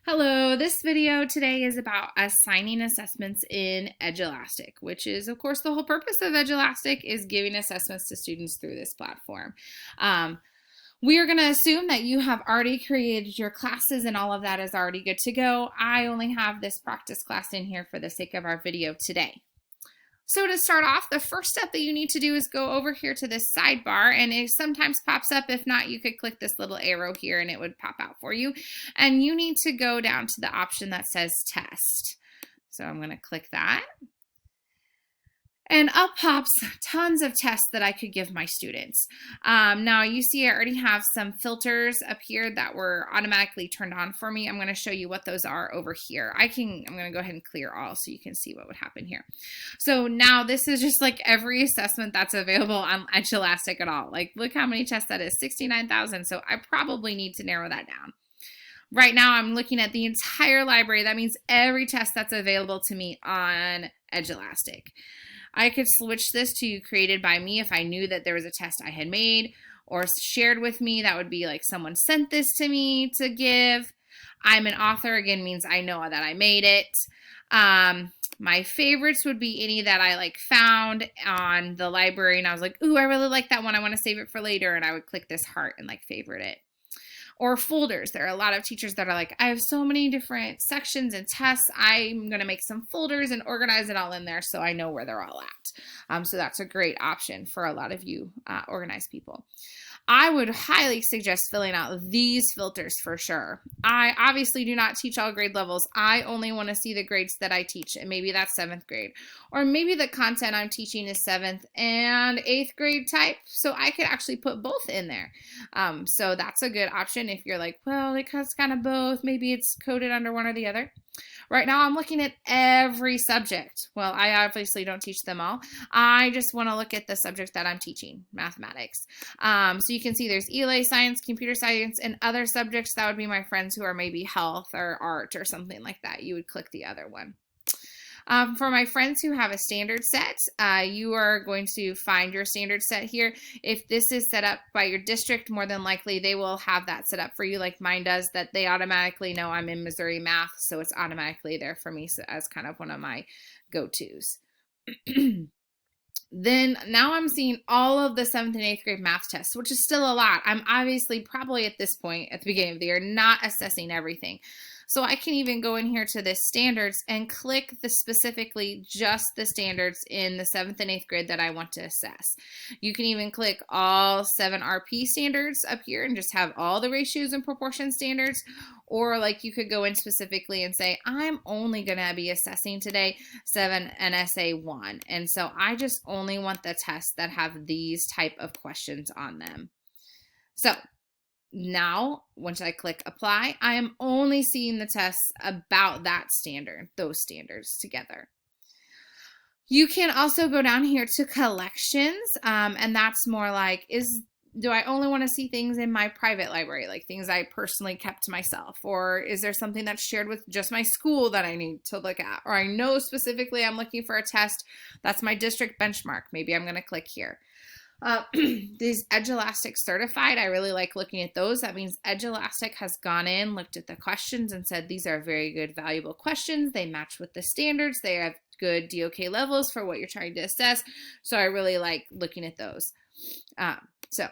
Hello, this video today is about assigning assessments in Edulastic, which is, of course, the whole purpose of Edulastic is giving assessments to students through this platform. Um, we are going to assume that you have already created your classes and all of that is already good to go. I only have this practice class in here for the sake of our video today. So to start off, the first step that you need to do is go over here to this sidebar, and it sometimes pops up. If not, you could click this little arrow here and it would pop out for you. And you need to go down to the option that says test. So I'm going to click that. And up pops tons of tests that I could give my students. Now you see I already have some filters up here that were automatically turned on for me. I'm going to show you what those are over here. I'm going to go ahead and clear all so you can see what would happen here. So now this is just like every assessment that's available on Edulastic at all. Like look how many tests that is, 69,000. So I probably need to narrow that down. Right now I'm looking at the entire library. That means every test that's available to me on Edulastic. I could switch this to created by me if I knew that there was a test I had made or shared with me. That would be like someone sent this to me to give. I'm an author, again, means I know that I made it. My favorites would be any that I like found on the library and I was like, ooh, I really like that one. I want to save it for later. And I would click this heart and like favorite it. Or folders. There are a lot of teachers that are like, I have so many different sections and tests. I'm going to make some folders and organize it all in there so I know where they're all at. So that's a great option for a lot of you organized people. I would highly suggest filling out these filters for sure. I obviously do not teach all grade levels. I only want to see the grades that I teach, and maybe that's 7th grade. Or maybe the content I'm teaching is 7th and 8th grade type, so I could actually put both in there. So that's a good option if you're like, well, it has kind of both. Maybe it's coded under one or the other. Right now I'm looking at every subject. Well, I obviously don't teach them all. I just want to look at the subject that I'm teaching, mathematics. So you can see there's ELA science, computer science, and other subjects. That would be my friends who are maybe health or art or something like that. You would click the other one. For my friends who have a standard set, you are going to find your standard set here. If this is set up by your district, more than likely they will have that set up for you like mine does, that they automatically know I'm in Missouri math, so it's automatically there for me as kind of one of my go-tos. Then now I'm seeing all of the 7th and 8th grade math tests, which is still a lot. I'm obviously probably at this point at the beginning of the year not assessing everything. So I can even go in here to this standards and click the specifically just the standards in the 7th and 8th grade that I want to assess. You can even click all 7 RP standards up here and just have all the ratios and proportion standards. Or like you could go in specifically and say, I'm only going to be assessing today 7 NSA 1. And so I just only want the tests that have these type of questions on them. So now, once I click apply, I am only seeing the tests about that standard, those standards together. You can also go down here to collections, and that's more like, do I only want to see things in my private library, like things I personally kept myself? Or is there something that's shared with just my school that I need to look at? Or I know specifically I'm looking for a test that's my district benchmark. Maybe I'm going to click here. These Edulastic certified, I really like looking at those. That means Edulastic has gone in, looked at the questions and said, these are very good, valuable questions. They match with the standards. They have good DOK levels for what you're trying to assess. So I really like looking at those. So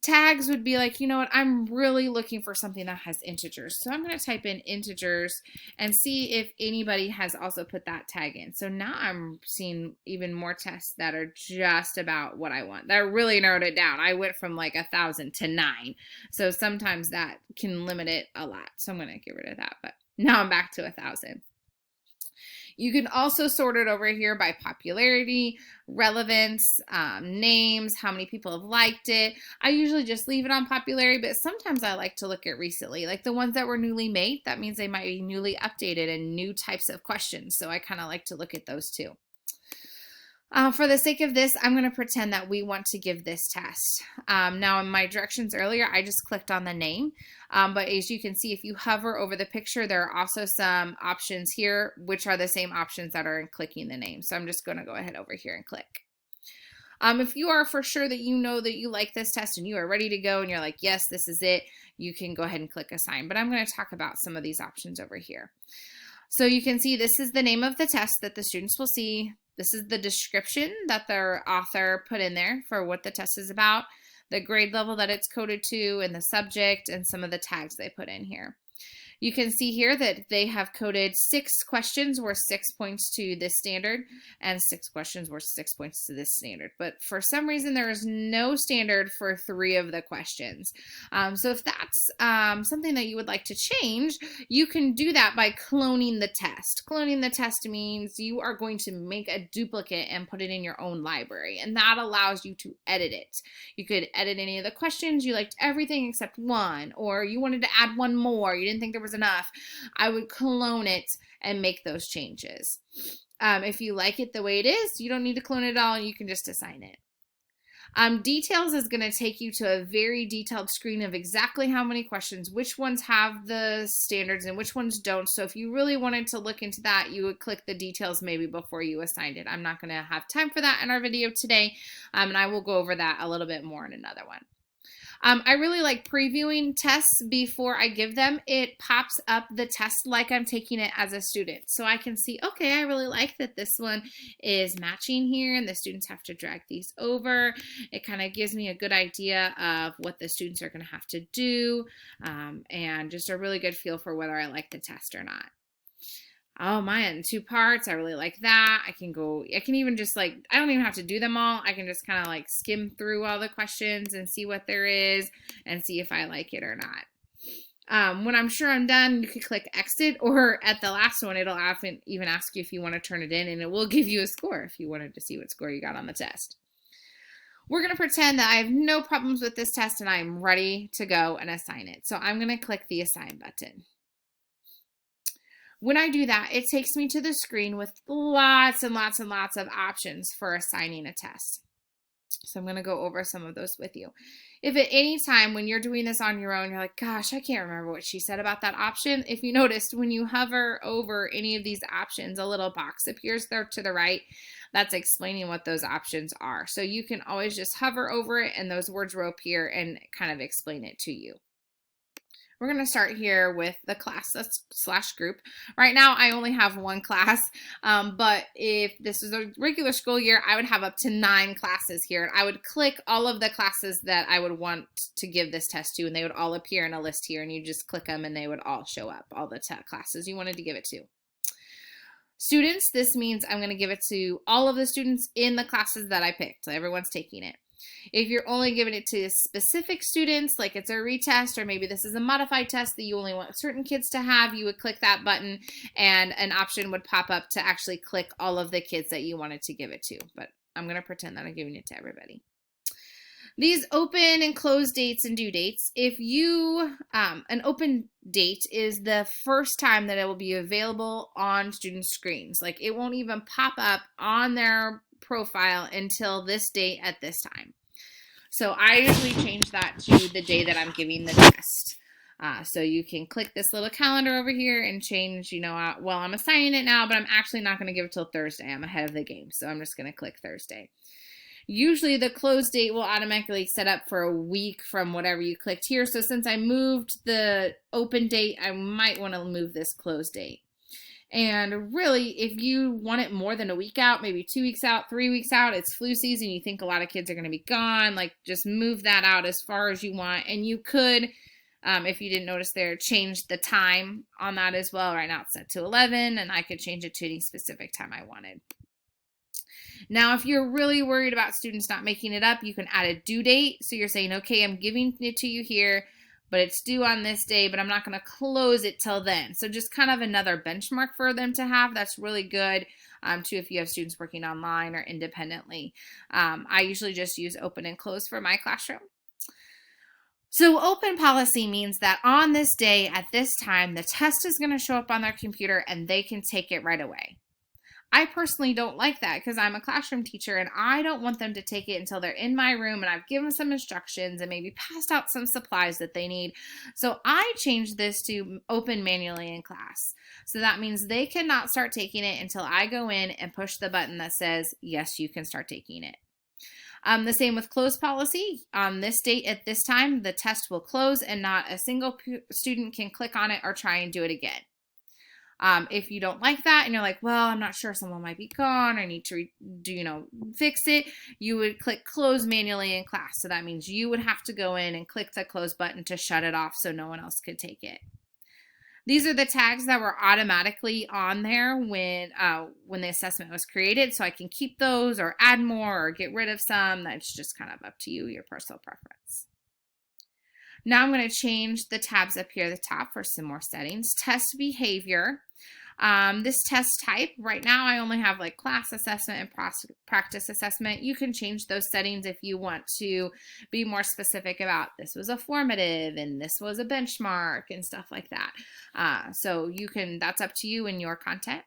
tags would be like, you know what, I'm really looking for something that has integers. So I'm going to type in integers and see if anybody has also put that tag in. So now I'm seeing even more tests that are just about what I want. That really narrowed it down. I went from like 1,000 to 9. So sometimes that can limit it a lot. So I'm going to get rid of that. But now I'm back to 1,000. You can also sort it over here by popularity, relevance, names, how many people have liked it. I usually just leave it on popularity, but sometimes I like to look at recently, like the ones that were newly made. That means they might be newly updated and new types of questions. So I kind of like to look at those too. For the sake of this, I'm going to pretend that we want to give this test. Now in my directions earlier, I just clicked on the name, but as you can see, if you hover over the picture, there are also some options here, which are the same options that are in clicking the name. So I'm just going to go ahead over here and click. If you are for sure that you know that you like this test and you are ready to go and you're like, yes, this is it, you can go ahead and click assign. But I'm going to talk about some of these options over here. So you can see this is the name of the test that the students will see. This is the description that their author put in there for what the test is about, the grade level that it's coded to, and the subject, and some of the tags they put in here. You can see here that they have coded 6 questions worth 6 points to this standard and 6 questions worth 6 points to this standard. But for some reason, there is no standard for 3 of the questions. So if that's something that you would like to change, you can do that by cloning the test. Cloning the test means you are going to make a duplicate and put it in your own library, and that allows you to edit it. You could edit any of the questions. You liked everything except one, or you wanted to add one more. You didn't think there was enough. I would clone it and make those changes. If you like it the way it is, you don't need to clone it all. You can just assign it. Details is going to take you to a very detailed screen of exactly how many questions, which ones have the standards and which ones don't. So if you really wanted to look into that, you would click the details maybe before you assigned it. I'm not going to have time for that in our video today, and I will go over that a little bit more in another one. I really like previewing tests before I give them. It pops up the test like I'm taking it as a student. So I can see, okay, I really like that this one is matching here and the students have to drag these over. It kind of gives me a good idea of what the students are going to have to do, and just a really good feel for whether I like the test or not. Oh, mine, 2 parts. I really like that. I can even just I don't even have to do them all. I can just kind of skim through all the questions and see what there is and see if I like it or not. When I'm sure I'm done, you could click exit, or at the last one, it'll often even ask you if you want to turn it in, and it will give you a score if you wanted to see what score you got on the test. We're going to pretend that I have no problems with this test and I'm ready to go and assign it. So I'm going to click the assign button. When I do that, it takes me to the screen with lots and lots and lots of options for assigning a test. So I'm going to go over some of those with you. If at any time when you're doing this on your own, you're like, gosh, I can't remember what she said about that option. If you noticed, when you hover over any of these options, a little box appears there to the right. That's explaining what those options are. So you can always just hover over it and those words will appear and kind of explain it to you. We're going to start here with the class / group. Right now, I only have 1 class, but if this is a regular school year, I would have up to 9 classes here. And I would click all of the classes that I would want to give this test to, and they would all appear in a list here, and you just click them, and they would all show up, all the classes you wanted to give it to. Students, this means I'm going to give it to all of the students in the classes that I picked, so everyone's taking it. If you're only giving it to specific students, like it's a retest, or maybe this is a modified test that you only want certain kids to have, you would click that button and an option would pop up to actually click all of the kids that you wanted to give it to. But I'm going to pretend that I'm giving it to everybody. These open and close dates and due dates, if you, an open date is the first time that it will be available on student screens. It won't even pop up on their profile until this date at this time. So I usually change that to the day that I'm giving the test. So you can click this little calendar over here and change, well, I'm assigning it now, but I'm actually not going to give it till Thursday. I'm ahead of the game. So I'm just going to click Thursday. Usually the close date will automatically set up for a week from whatever you clicked here. So since I moved the open date, I might want to move this close date. And really, if you want it more than a week out, maybe 2 weeks out, 3 weeks out, it's flu season, you think a lot of kids are going to be gone, just move that out as far as you want. And you could, if you didn't notice there, change the time on that as well. Right now it's set to 11, and I could change it to any specific time I wanted. Now, if you're really worried about students not making it up, you can add a due date. So you're saying, okay, I'm giving it to you here, but it's due on this day, but I'm not going to close it till then. So just kind of another benchmark for them to have. That's really good, too, if you have students working online or independently. I usually just use open and close for my classroom. So open policy means that on this day at this time, the test is going to show up on their computer and they can take it right away. I personally don't like that because I'm a classroom teacher and I don't want them to take it until they're in my room and I've given some instructions and maybe passed out some supplies that they need. So I changed this to open manually in class. So that means they cannot start taking it until I go in and push the button that says, yes, you can start taking it. The same with close policy. On this date at this time, the test will close and not a single student can click on it or try and do it again. If you don't like that and you're like, well, I'm not sure, someone might be gone, I need to fix it, you would click close manually in class. So that means you would have to go in and click the close button to shut it off so no one else could take it. These are the tags that were automatically on there when the assessment was created. So I can keep those or add more or get rid of some. That's just kind of up to you, your personal preference. Now I'm going to change the tabs up here at the top for some more settings. Test behavior. This test type, right now I only have like class assessment and practice assessment. You can change those settings if you want to be more specific about this was a formative and this was a benchmark and stuff like that. So that's up to you and your content.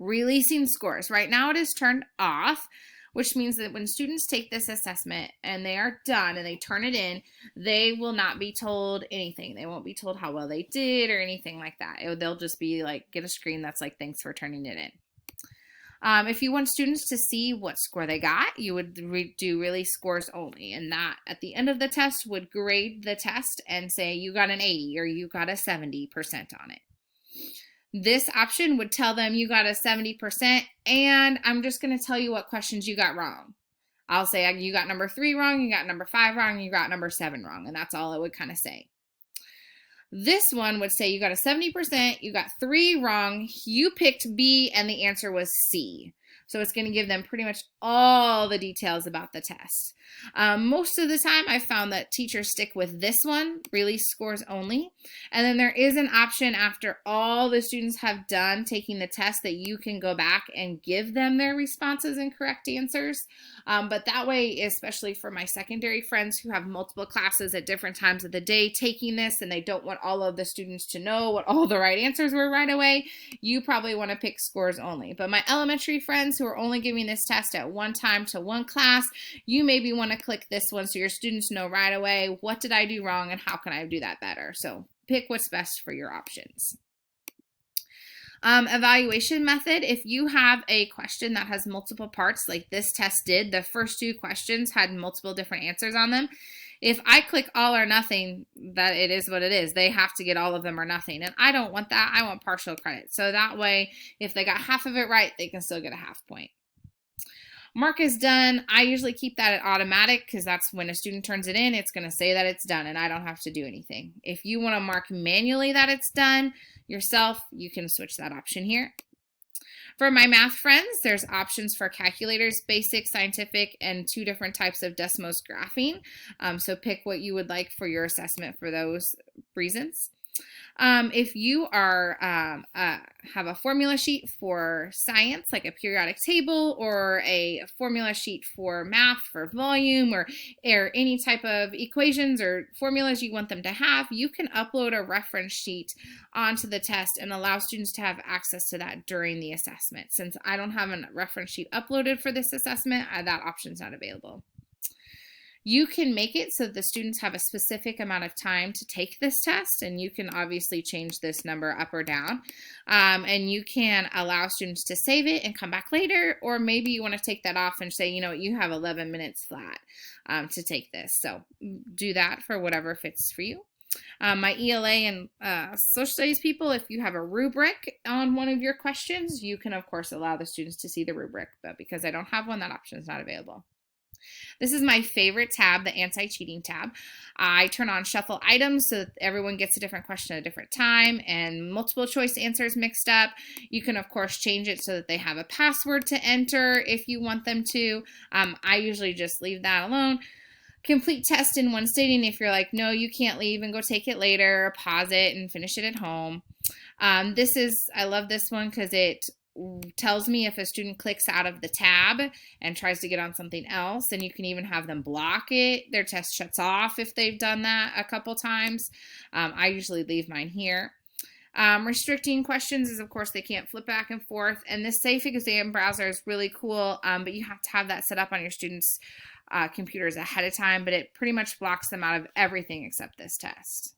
Releasing scores. Right now it is turned off, which means that when students take this assessment and they are done and they turn it in, they will not be told anything. They won't be told how well they did or anything like that. They'll just be like, get a screen that's like, thanks for turning it in. If you want students to see what score they got, you would do release scores only. And that at the end of the test would grade the test and say you got an 80 or you got a 70% on it. This option would tell them you got a 70%, and I'm just going to tell you what questions you got wrong. I'll say you got number 3 wrong, you got number 5 wrong, you got number 7 wrong, and that's all it would kind of say. This one would say you got a 70%, you got 3 wrong, you picked B, and the answer was C. So it's going to give them pretty much all the details about the test. Most of the time, I found that teachers stick with this one, release scores only. And then there is an option after all the students have done taking the test that you can go back and give them their responses and correct answers. But that way, especially for my secondary friends who have multiple classes at different times of the day taking this and they don't want all of the students to know what all the right answers were right away, you probably want to pick scores only. But my elementary friends who are only giving this test at one time to one class, you maybe want to click this one so your students know right away, what did I do wrong and how can I do that better? So pick what's best for your options. Evaluation method. If you have a question that has multiple parts like this test did, the first 2 questions had multiple different answers on them. If I click all or nothing, that it is what it is. They have to get all of them or nothing. And I don't want that. I want partial credit. So that way, if they got half of it right, they can still get a half point. Mark is done. I usually keep that at automatic because that's when a student turns it in, it's going to say that it's done and I don't have to do anything. If you want to mark manually that it's done yourself, you can switch that option here. For my math friends, there's options for calculators, basic, scientific, and 2 different types of Desmos graphing. So pick what you would like for your assessment for those reasons. If you are have a formula sheet for science, like a periodic table, or a formula sheet for math for volume, or any type of equations or formulas you want them to have, you can upload a reference sheet onto the test and allow students to have access to that during the assessment. Since I don't have a reference sheet uploaded for this assessment, that option is not available. You can make it so the students have a specific amount of time to take this test, and you can obviously change this number up or down. And you can allow students to save it and come back later, or maybe you want to take that off and say, you know, you have 11 minutes flat to take this. So do that for whatever fits for you. My ELA and social studies people, if you have a rubric on one of your questions, you can, of course, allow the students to see the rubric, but because I don't have one, that option is not available. This is my favorite tab, the anti-cheating tab. I turn on shuffle items so that everyone gets a different question at a different time and multiple choice answers mixed up. You can, of course, change it so that they have a password to enter if you want them to. I usually just leave that alone. Complete test in one sitting. If you're like, no, you can't leave and go take it later, pause it and finish it at home. I love this one because it tells me if a student clicks out of the tab and tries to get on something else, and you can even have them block it. Their test shuts off if they've done that a couple times. I usually leave mine here. Restricting questions is, of course, they can't flip back and forth. And this Safe Exam Browser is really cool, but you have to have that set up on your students' computers ahead of time, but it pretty much blocks them out of everything except this test.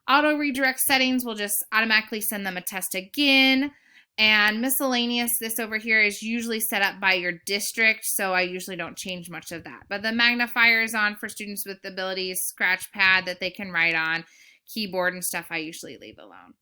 Auto redirect settings will just automatically send them a test again. And miscellaneous, this over here is usually set up by your district, so I usually don't change much of that. But the magnifier is on for students with abilities, scratch pad that they can write on, keyboard and stuff I usually leave alone.